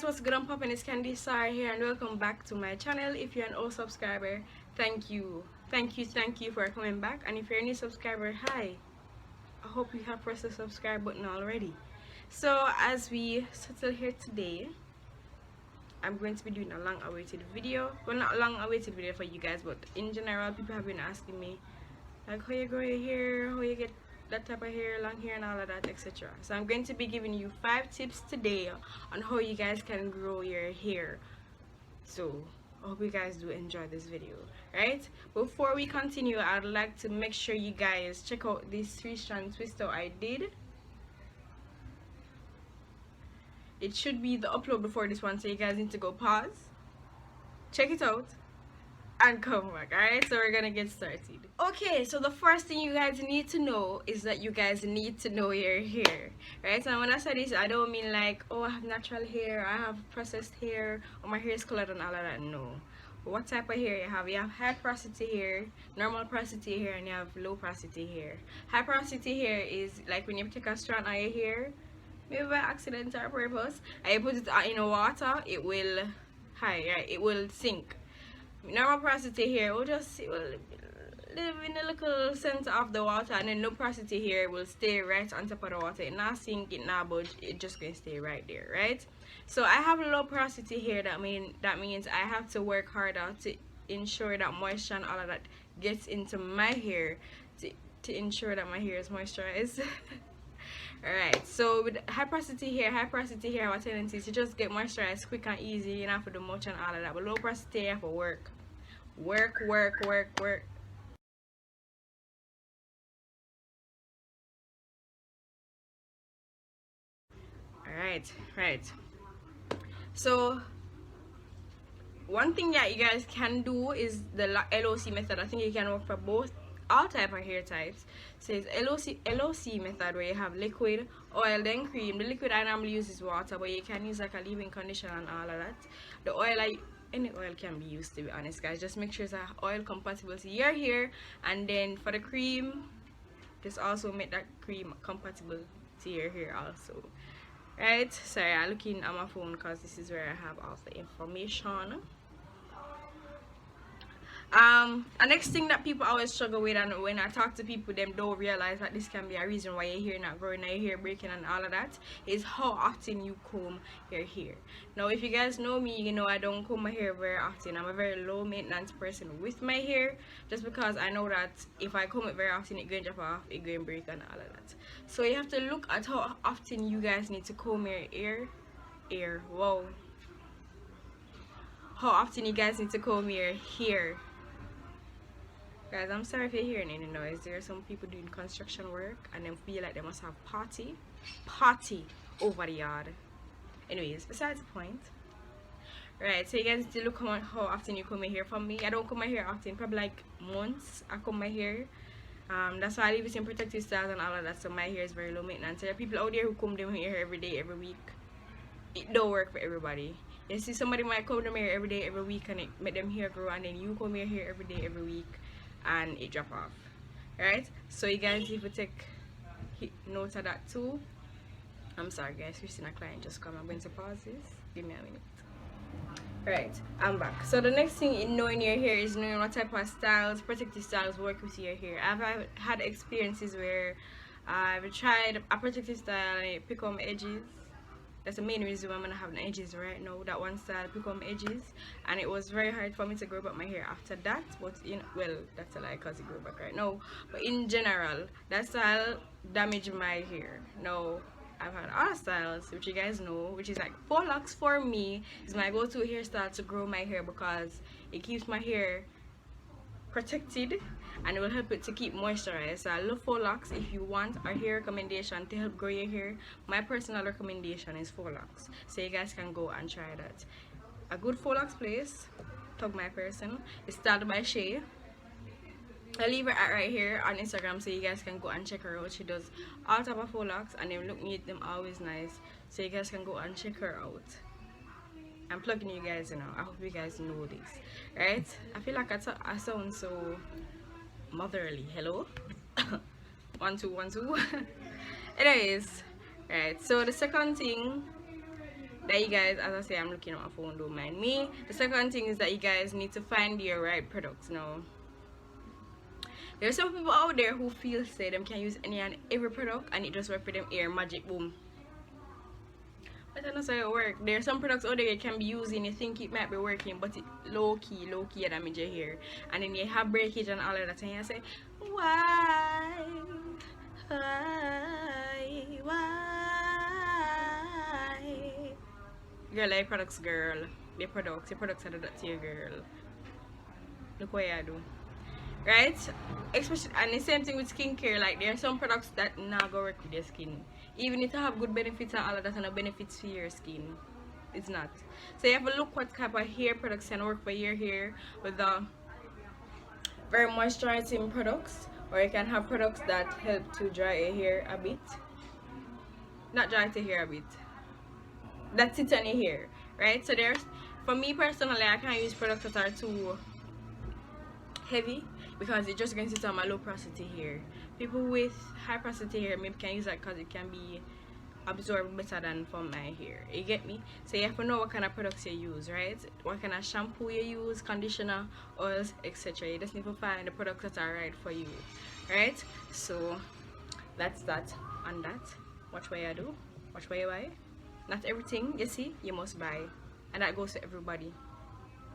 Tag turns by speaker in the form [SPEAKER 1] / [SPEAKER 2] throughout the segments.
[SPEAKER 1] what's good? I'm popping, it's Kandice here, and welcome back to my channel. If you're an old subscriber, thank you for coming back. And if you're a new subscriber, hi, I hope you have pressed the subscribe button already. So as we settle here today, I'm going to be doing a long-awaited video. Well, not a long-awaited video for you guys, but in general, people have been asking me like how you grow your hair, how you get that type of hair, long hair and all of that, etc. So I'm going to be giving you 5 tips today on how you guys can grow your hair. So I hope you guys do enjoy this video. Right, before we continue, I'd like to make sure you guys check out this 3-strand twister I did. It should be the upload before this one, so you guys need to go pause, check it out, and come back. Alright, so we're gonna get started. Okay, so the first thing you guys need to know is that you guys need to know your hair, right? And when I say this, I don't mean like, oh, I have natural hair, I have processed hair, or my hair is colored and all of that. No. What type of hair you have? You have high porosity hair, normal porosity hair, and you have low porosity hair. High porosity hair is like when you take a strand of your hair, maybe by accident or purpose, and you put it in water, it will it will sink. Normal porosity hair will live in a little center of the water, and then low porosity hair will stay right on top of the water. It not sink, it not budge, it just gonna stay right there, right? So I have low porosity hair. That means I have to work harder to ensure that moisture and all of that gets into my hair to ensure that my hair is moisturized. Alright, so with high porosity hair have a tendency to just get moisturized quick and easy. You don't have to do much and all of that. But low porosity hair have to work. Alright, right. So one thing that you guys can do is the LOC method. I think you can work for all type of hair types. So it's LOC method, where you have liquid, oil, then cream. The liquid I normally use is water, but you can use like a leave-in conditioner and all of that. The oil, any oil can be used, to be honest, guys. Just make sure it's oil compatible to your hair. And then for the cream, just also make that cream compatible to your hair also. Right, sorry, I'm looking at my phone because this is where I have all the information. The next thing that people always struggle with, and when I talk to people, them don't realize that this can be a reason why your hair not growing, or your hair breaking and all of that, is how often you comb your hair. Now if you guys know me, you know I don't comb my hair very often. I'm a very low maintenance person with my hair, just because I know that if I comb it very often, it's going to drop off, it's going to break and all of that. So you have to look at how often you guys need to comb your hair. Wow, how often you guys need to comb your hair. Guys, I'm sorry if you're hearing any noise. There are some people doing construction work and they feel like they must have party over the yard. Anyways, besides the point. Right, so you guys need to look how often you comb your hair. For me, I don't comb my hair often, probably like months I comb my hair. That's why I leave it in protective styles and all of that, so my hair is very low maintenance. There are people out there who comb their hair every day, every week. It don't work for everybody. You see, somebody might comb their hair every day, every week, and it make them hair grow, and then you comb your hair every day, every week, and it drop off. Right, so you guys need to take note of that too. I'm sorry guys, we've seen a client just come. I'm going to pause this, give me a minute. Right, I'm back. So the next thing in knowing your hair is knowing what type of styles, protective styles, work with your hair. I've had experiences where I've tried a protective style and it pick on my edges. That's the main reason why I'm gonna have the edges right now. That one style pick on my edges, and it was very hard for me to grow back my hair after that. But well, that's a lie because it grew back right now. But in general, that style damaged my hair. Now I've had other styles, which you guys know, which is like faux locks. For me is my go-to hairstyle to grow my hair, because it keeps my hair protected and it will help it to keep moisturized. So I love faux locks. If you want a hair recommendation to help grow your hair, my personal recommendation is faux locks, so you guys can go and try that. A good faux locks place, plug my person, is started by Shay. I leave her at right here on Instagram, so you guys can go and check her out. She does all type of faux locks and they look neat, them always nice, so you guys can go and check her out. I'm plugging you guys, I hope you guys know this, right? I feel like I sound so motherly. Hello. 1 2 1 2. Anyways, right, so the second thing that you guys, as I say, I'm looking at my phone, don't mind me. The second thing is that you guys need to find your right products. Now there's some people out there who feel say them can use any and every product and it just work for them hair magic boom. But that's not how it works. There are some products out there you can be using, you think it might be working, but it low key damage your hair. And then you have breakage and all of that, and you say, why? Girl, like products, girl. Your products are the that to your girl. Look what I do. Right? Especially, and the same thing with skincare. Like, there are some products that not go work with your skin. Even if you have good benefits and all of that, and no benefits for your skin, it's not. So you have to look what type of hair products can work for your hair, with the very moisturizing products, or you can have products that help to dry your hair a bit. Not dry your hair a bit. That sits on your hair, right? So there's, for me personally, I can't use products that are too heavy because it's just going to sit on my low porosity hair. People with high porosity hair maybe can use that because it can be absorbed better than for my hair. You get me? So you have to know what kind of products you use, right? What kind of shampoo you use, conditioner, oils, etc. You just need to find the products that are right for you, right? So that's that on that. Watch what you do, watch what you buy. Not everything you see you must buy, and that goes to everybody.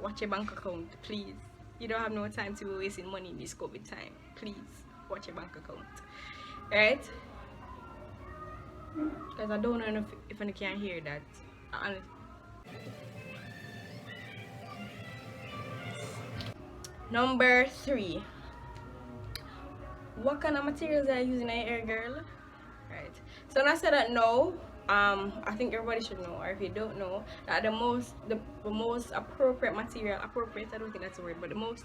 [SPEAKER 1] Watch your bank account, please. You don't have no time to be wasting money in this COVID time. Please watch your bank account, right? Because I don't know if I can hear that. Number 3. What kind of materials are you using in your hair, girl? Right. So when I said that no, I think everybody should know, or if you don't know, that the most appropriate material, appropriate, I don't think that's a word, but the most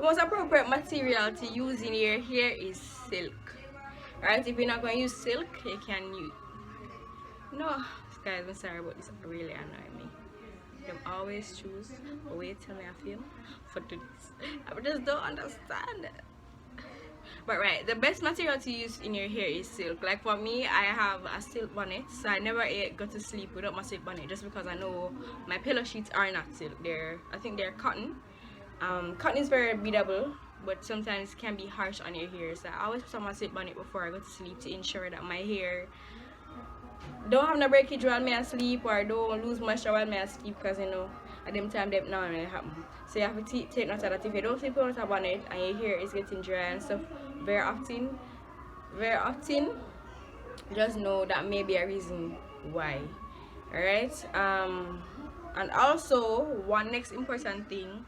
[SPEAKER 1] appropriate material to use in your hair is silk. Right? If you're not going to use silk, you can use, no, guys, I'm sorry about this, really annoy me. Them always choose a way to tell me I feel for this. I just don't understand it. But right, the best material to use in your hair is silk. Like for me, I have a silk bonnet, so I never go to sleep without my silk bonnet, just because I know my pillow sheets are not silk. I think they're cotton. Cotton is very breathable, but sometimes can be harsh on your hair. So I always put on my silk bonnet before I go to sleep to ensure that my hair don't have no breakage while me asleep, or don't lose moisture while me asleep, because you know at them time that now really happen. So you have to take note of that. If you don't sleep with a bonnet and your hair is getting dry and stuff very often, just know that may be a reason why. Alright, and also one next important thing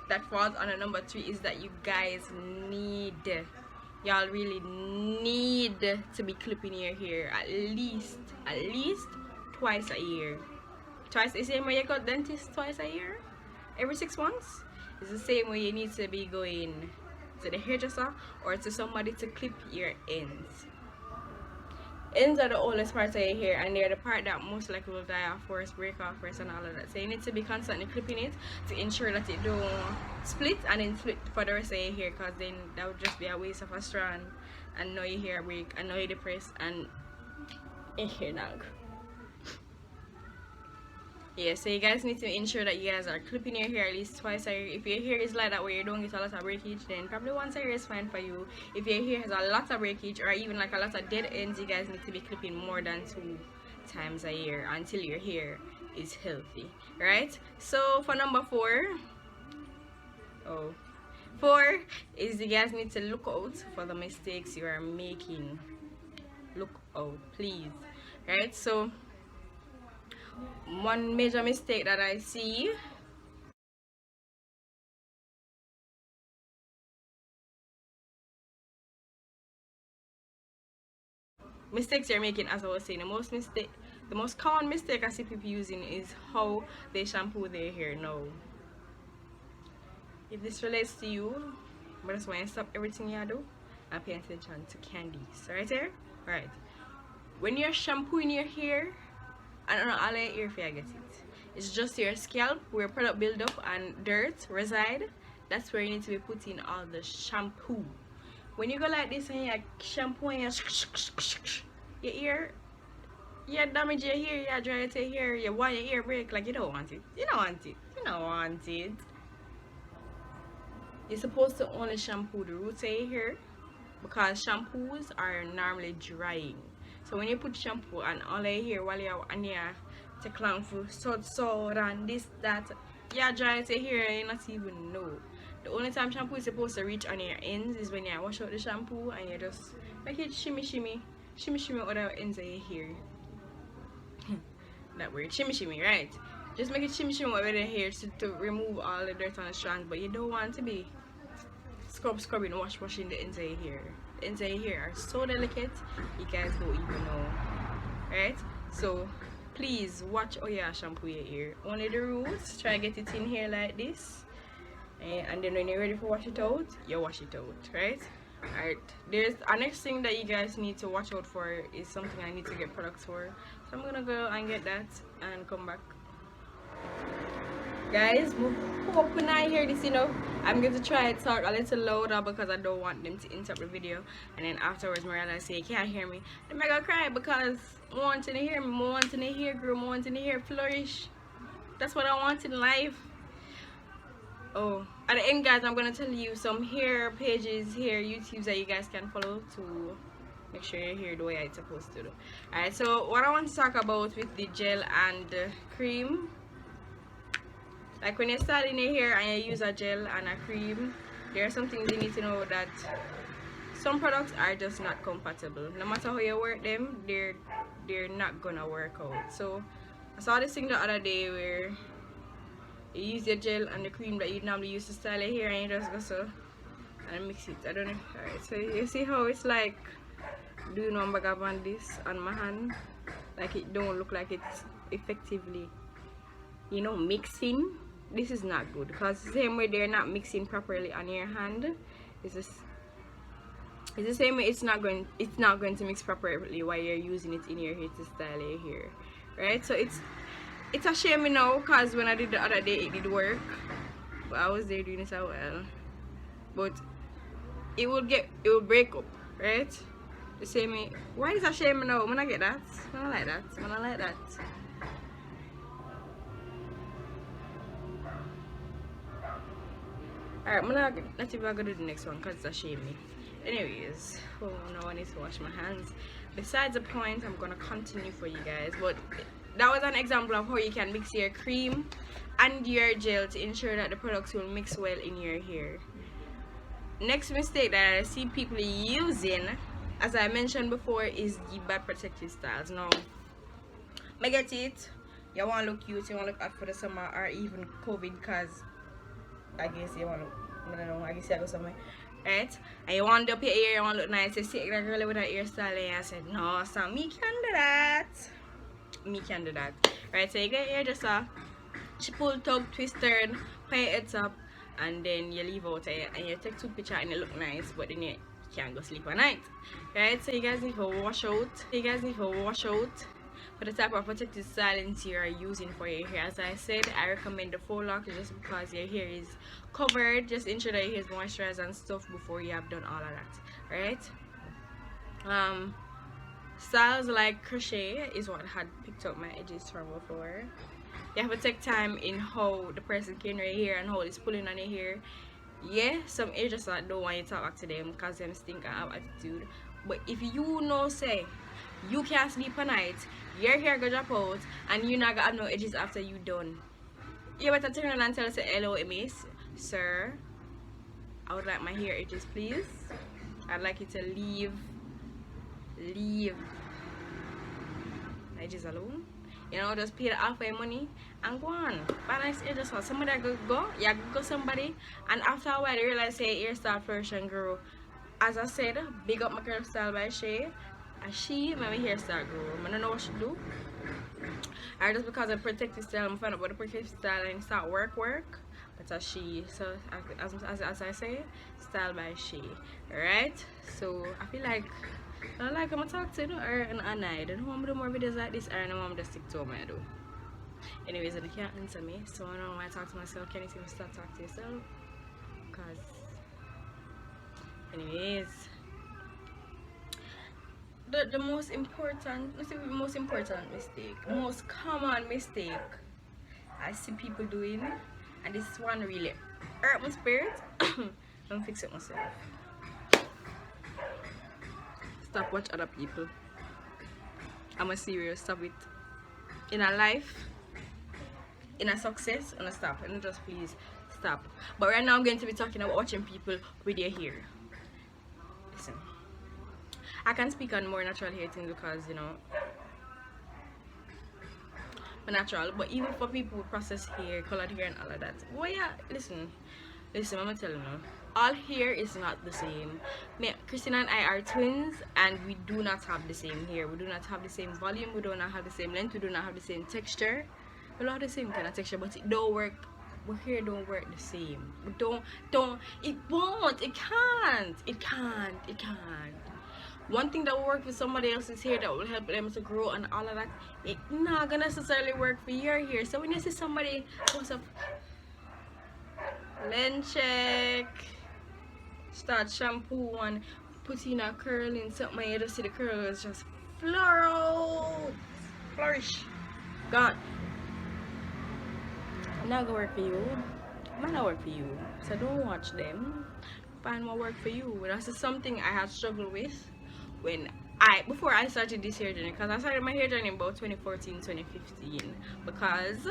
[SPEAKER 1] that falls under number 3 is that you guys y'all really need to be clipping your hair at least twice a year. Twice, the same way you go to dentist twice a year, every 6 months. It's the same way you need to be going to the hairdresser or to somebody to clip your ends. Ends are the oldest part of your hair, and they're the part that most likely will die off first, break off first, and all of that. So you need to be constantly clipping it to ensure that it don't split and then split for the rest of your hair, because then that would just be a waste of a strand, and now your hair break, and now you're depressed, and your hair nag. Yeah, so you guys need to ensure that you guys are clipping your hair at least twice a year. If your hair is like that where you don't get a lot of breakage, then probably once a year is fine for you. If your hair has a lot of breakage or even like a lot of dead ends, you guys need to be clipping more than 2 times a year until your hair is healthy, right? So for number 4, 4 is you guys need to look out for the mistakes you are making. Look out, please, right? So one major mistake that I see mistakes you're making, as I was saying, the most common mistake I see people using is how they shampoo their hair. Now, if this relates to you, I just want to stop everything you do and pay attention to Kandice right here. Right, when you're shampooing your hair, I don't know all your hair if you get it, it's just your scalp where product build up and dirt reside. That's where you need to be putting all the shampoo. When you go like this and you shampoo and your ear, You damage your hair, you dry your hair, you want your hair break, like you don't want it. You don't want it. You don't want it. You're supposed to only shampoo the roots of your hair because shampoos are normally drying. So when you put shampoo on all your hair while you're on your take long for so and this, that, you dry your hair and you not even know. The only time shampoo is supposed to reach on your ends is when you wash out the shampoo and you just make it shimmy on the ends of your hair. That word, shimmy, right? Just make it shimmy over the hair to remove all the dirt on the strands, but you don't want to be scrubbing, washing the ends of your hair. The ends of your hair are so delicate, you guys don't even know, right? So please watch how you shampoo your hair. Only the roots, try to get it in here like this, and then when you're ready for wash it out, you wash it out, right? Alright, there's a next thing that you guys need to watch out for is something I need to get products for, so I'm gonna go and get that and come back. Guys, hope when I hear this, you know, I'm going to try to talk a little louder because I don't want them to interrupt the video, and then afterwards Mariana say, you can't hear me, then I'm gonna cry because I want to hear me, I want to hear grow, I want to hear flourish. That's what I want in life. Oh, at the end, guys, I'm gonna tell you some hair pages, hair YouTubes that you guys can follow to make sure your hair the way it's supposed to do. Alright, so what I want to talk about with the gel and the cream, like when you're starting your hair and you use a gel and a cream, there are some things you need to know, that some products are just not compatible. No matter how you work them, they're not gonna work out. So I saw this thing the other day where you use your gel and the cream that you normally use to style your hair, and you just go so and mix it. I don't know. Alright, so you see how it's like doing one bag of on this on my hand, like it don't look like it's effectively, you know, mixing. This is not good because the same way they're not mixing properly on your hand, it's the same way it's not going to mix properly while you're using it in your hair to style your hair, right? So it's a shame, you know, because when I did the other day it did work, but I was there doing it so well, but it will break up, right? The same way. Why is a shame now? When I get that, when I like that, when I like that. Alright, I'm not even gonna do the next one because it's a shame me. Anyways, oh no, I need to wash my hands. Besides the point, I'm gonna continue for you guys, but that was an example of how you can mix your cream and your gel to ensure that the products will mix well in your hair. Next mistake that I see people using, as I mentioned before, is the bad protective styles. Now, I get it, you want to look cute, you want to look hot for the summer or even COVID, because I guess you want to, I don't know, I guess you go somewhere, right? And you want to up your hair, you want to look nice, you see that girl with that hairstyle, and I said, no, so me can do that. Me can do that, right? So you get here just a pull, tug, twist, turn, pay it up, and then you leave out here and you take two pictures and you look nice, but then you can't go sleep at night, right? So you guys need to wash out. For the type of protective stylings you are using for your hair. As I said, I recommend the faux lock just because your hair is covered. Just ensure that your hair is moisturized and stuff before you have done all of that, right? Styles like crochet is what had picked up my edges from before. You have to take time in how the person clean your hair and how it's pulling on your hair. Yeah, some edges that don't want you to talk back to them because them stink and have attitude. But if you know, say you can't sleep at night, your hair go drop out, and you not gonna have no edges after you done, you better turn around and tell us, hello, miss, sir, I would like my hair edges, please. I'd like you to leave edges alone. You know, just pay the half your money and go on. But nice edges, so somebody go somebody, and after a while they realize say hair start flourish and grow. As I said, big up my curl style by Shay. And she made my hair start grow. I don't know what she do. Or just because of protective style, I'm find out about the protective style and start work. But as she, so as I say, style by Shay. Right? So I feel like I like I'm gonna talk to her and I don't want to do more videos like this, or I don't want to stick to what I do. Anyways, they can't answer me, so I don't want to talk to myself. Can you see me start talking to yourself? Because anyways, the most important, let's say the most important mistake, most common mistake I see people doing, and this one really hurt my spirit. Don't fix it myself. Stop watch other people. I'm a serious, stop it. In a life, in a success, and a stop, and just please stop. But right now I'm going to be talking about watching people with their hair. Listen, I can speak on more natural hair things because, you know, natural, but even for people with processed hair, colored hair and all of that, well, yeah, listen, I'm gonna tell you now, all hair is not the same. Christina and I are twins, and we do not have the same hair. We do not have the same volume, we do not have the same length, we do not have the same texture. We don't have the same kind of texture, but it don't work. Our hair don't work the same. We don't, it won't, it can't. One thing that will work for somebody else's hair that will help them to grow and all of that, it's not gonna necessarily work for your hair. So when you see somebody what's up, lens check, start shampoo and put in a curl in something, and you just see the curl is just flourish, gone. Not gonna work for you. Might not work for you. So don't watch them. Find what work for you. That's something I had struggled with when before I started this hair journey, because I started my hair journey about 2014 2015, because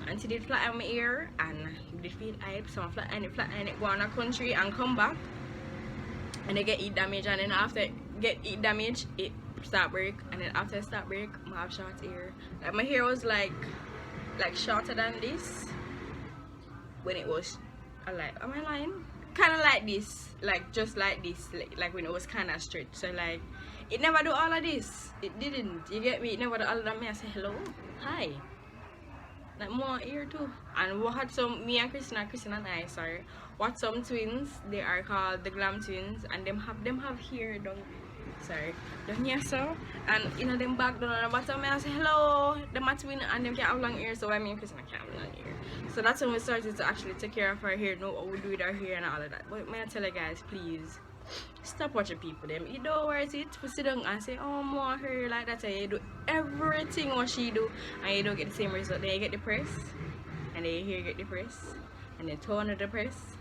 [SPEAKER 1] until did flat on my ear and did feel hype, so I flat and it go on a country and come back and they get heat damage, and then after get heat damage it start break, and then after it start break I have short hair. Like my hair was like shorter than this when it was like, am I lying? Kind of like this, like just like this, like when it was kind of straight. So like it never do all of this, it didn't, you get me? It never do all of that. Me I say hello, hi, like more here too. And we had some, me and Christina and I, sorry, what some twins, they are called the Glam twins, and them have hair down, sorry, down here, so, and you know them back down on the bottom. I say hello, them are twin and them can have long hair, so I mean Christina can't have long hair. So that's when we started to actually take care of our hair, know what we do with our hair and all of that. But may I tell you guys, please stop watching people them. You don't worth it to sit down and say, oh, more hair like that, and you do everything what she do and you don't get the same result. Then you get depressed, and then your hair get depressed, and then tone of depressed,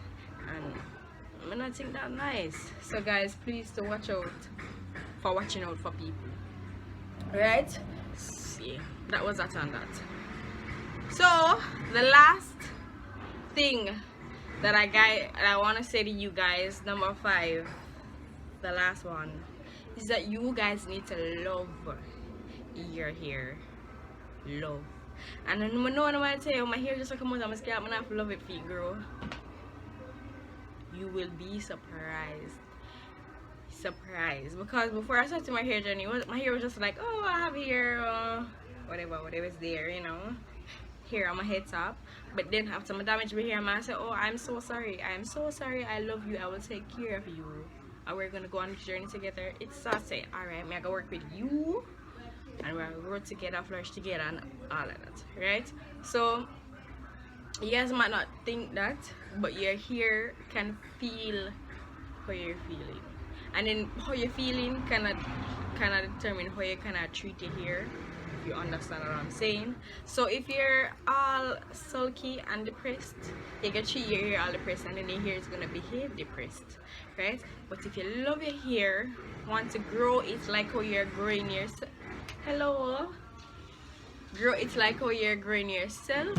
[SPEAKER 1] and I don't think that's nice. So guys, please to watch out for watching out for people. Right? Yeah, that was that on that. So the last thing that I want to say to you guys, number 5, the last one, is that you guys need to love your hair. Love. And then I know what I tell you, my hair just like come out, I'm scared, I'm not love it for it grow. You will be surprised. Because before I started my hair journey, my hair was just like, oh, I have hair, whatever's there, you know, hair on my head top. But then after my damage my hair, I said, oh, I'm so sorry, I love you, I will take care of you, and we're gonna go on this journey together. It's so say, alright, I'm gonna work with you, and we're gonna grow together, flourish together, and all of that, right? So you guys might not think that, but your hair can feel how you're feeling, and then how you're feeling kind of determine how you kind of treat your hair, if you understand what I'm saying. So if you're all sulky and depressed, you can treat your hair all depressed, and then your hair is gonna behave depressed, right? But if you love your hair, want to grow it like how you're growing yourself, grow it like how you're growing yourself,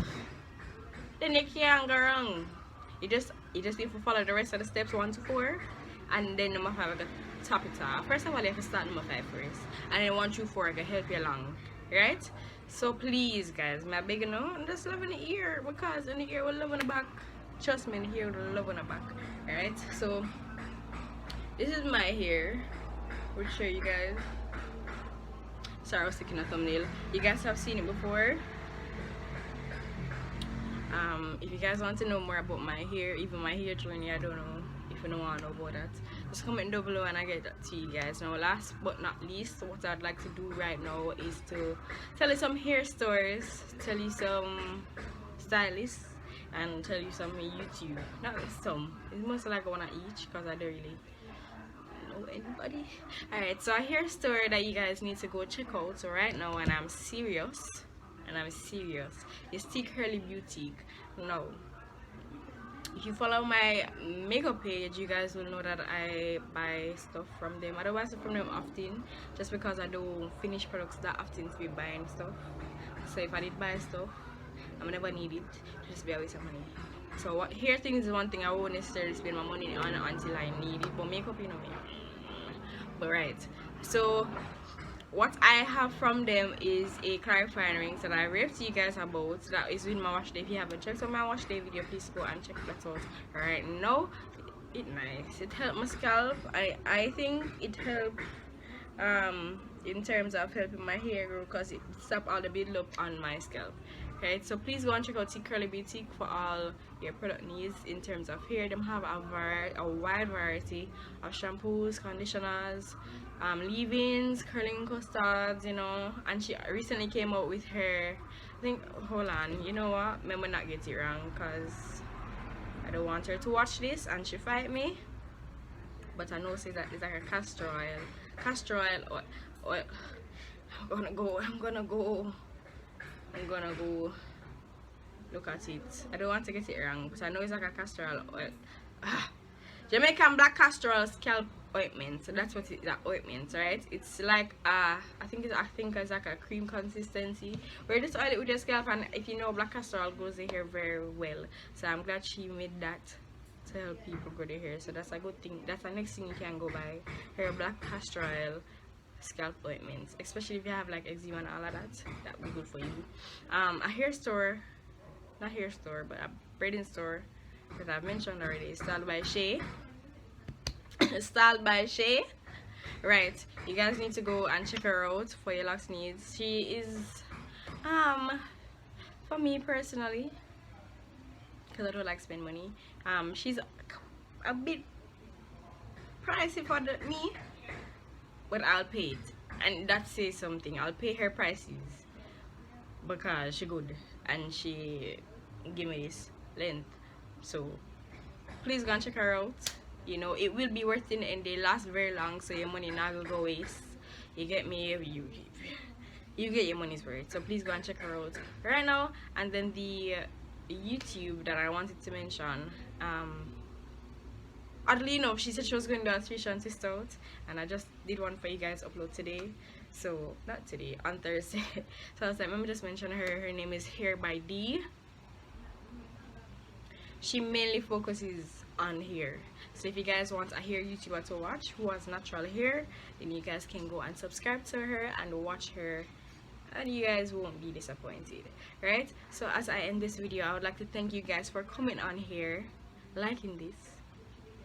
[SPEAKER 1] then you can't go wrong. You just need to follow the rest of the steps 1 to 4, and then number 5 I got top it off. First of all, you have to start number 5 first, and then 1 through 4 I can help you along, right? So please guys, my big no, just love in the ear, because in the ear will love in the back. Trust me, in the ear will love in the back. Alright, so this is my hair. We'll show you guys. Sorry, I was sticking a thumbnail. You guys have seen it before. If you guys want to know more about my hair, even my hair journey, I don't know if you don't want to know about that, just comment down below and I get that to you guys. Now last but not least, what I'd like to do right now is to tell you some hair stores, tell you some stylists, and tell you some YouTube. Not some, it's mostly like one of each, because I don't really know anybody. Alright, so a hair store that you guys need to go check out. So right now, and I'm serious, it's T Curly Boutique. No, if you follow my makeup page, you guys will know that I buy stuff from them. I don't buy stuff from them often, just because I don't finish products that often to be buying stuff. So if I did buy stuff, I'm never need it, just be a waste of money. So what hair things is one thing I won't necessarily spend my money on until I need it, but makeup, you know me. But right, so what I have from them is a clarifying ring that I raved to you guys about. That is in my wash day. If you haven't checked out my wash day video, please go and check that out. Right now, it's nice. It helped my scalp. I think it helped in terms of helping my hair grow, because it stopped all the build up on my scalp. Okay, so please go and check out T Curly Boutique for all your product needs in terms of hair. Them have a wide variety of shampoos, conditioners, leave-ins, curling custards, you know. And she recently came out with her, I think, hold on, you know what, remember not get it wrong, because I don't want her to watch this and she fight me. But I know says that it's like a castor oil oil. I'm gonna go look at it. I don't want to get it wrong, because I know it's like a castor oil. Jamaican black castor oil scalp ointment. So that's what it is, that ointment, right? It's like I think it's like a cream consistency, where you just oil it with your scalp, and if you know, black castor oil grows the hair very well. So I'm glad she made that to help people grow their hair. So that's a good thing. That's the next thing you can go buy, her black castor oil scalp ointments, especially if you have like eczema and all of that would be good for you. A hair store, not hair store, but a braiding store that I've mentioned already, Styled by Shay. Styled by Shay. Right, you guys need to go and check her out for your locks needs. She is for me personally, because I don't like spend money, she's a bit pricey for me, but I'll pay it, and that says something. I'll pay her prices because she good and she give me this length. So please go and check her out. You know, it will be worth it and they last very long, so your money not gonna go waste. You get me? You get your money's worth. So please go and check her out right now. And then the YouTube that I wanted to mention, oddly enough, she said she was going to do a 3 and twist out, and I just did one for you guys upload today. So not today, on Thursday. So I was like, let me just mention her. Her name is HAIRWITHD. She mainly focuses on hair. So if you guys want a hair YouTuber to watch who has natural hair, then you guys can go and subscribe to her and watch her, and you guys won't be disappointed, right? So as I end this video, I would like to thank you guys for coming on here, liking this,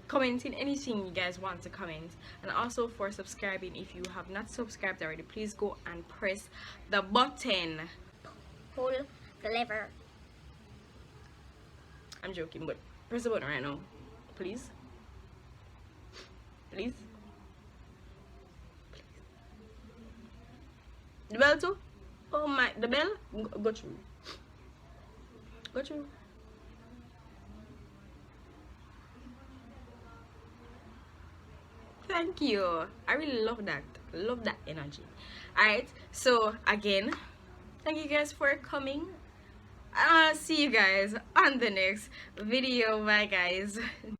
[SPEAKER 1] commenting anything you guys want to comment, and also for subscribing. If you have not subscribed already, please go and press the button.
[SPEAKER 2] Pull the lever.
[SPEAKER 1] I'm joking, but press the button right now, please. Please. The bell too? Oh my, the bell? Go through. Go through. Thank you. I really love that. Love that energy. Alright, so again, thank you guys for coming. I'll see you guys on the next video. Bye guys.